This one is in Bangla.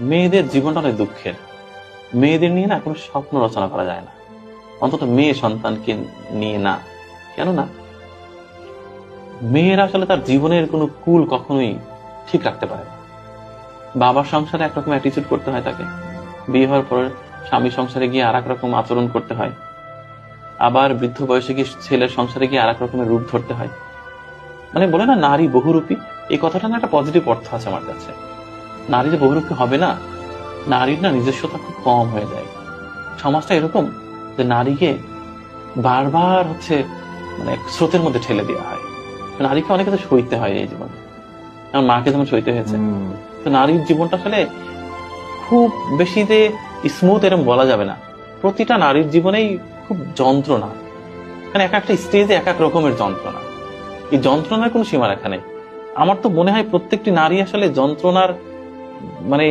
মেয়েদের জীবনটা অনেক দুঃখের। মেয়েদের নিয়ে না কোনো স্বপ্ন রচনা করা যায় না, অন্তত মেয়ে সন্তানকে নিয়ে না। কেননা মেয়েরা আসলে তার জীবনের কোনো কুল কখনোই ঠিক রাখতে পারে না। বাবার সংসারে একরকম অ্যাটিচিউড করতে হয় তাকে, বিয়ে হওয়ার পর স্বামী সংসারে গিয়ে আর এক রকম আচরণ করতে হয়, আবার বৃদ্ধ বয়সে গিয়ে ছেলের সংসারে গিয়ে আর এক রকমের রূপ ধরতে হয়। মানে বলে না নারী বহুরূপী, এই কথাটা না একটা পজিটিভ অর্থ আছে আমার কাছে। নারী যে বহুরূপী হবে না, নারীর না নিজস্বতা খুব কম হয়ে যায়। সমাজটা এরকম যে নারীকে বারবার মানে স্রোতের মধ্যে ঠেলে দেওয়া হয়। নারীকে অনেক কিছু সইতে হয় এই জীবনে, আমার মাকে যেমন সইতে হয়েছে। তো নারীর জীবনটা আসলে খুব বেশি যে স্মুথ এরকম বলা যাবে না। প্রতিটা নারীর জীবনেই খুব যন্ত্রণা, মানে এক একটা স্টেজে এক এক রকমের যন্ত্রণা। এই যন্ত্রণার কোনো সীমারেখা নেই। আমার তো মনে হয় প্রত্যেকটি নারী আসলে যন্ত্রণার মানে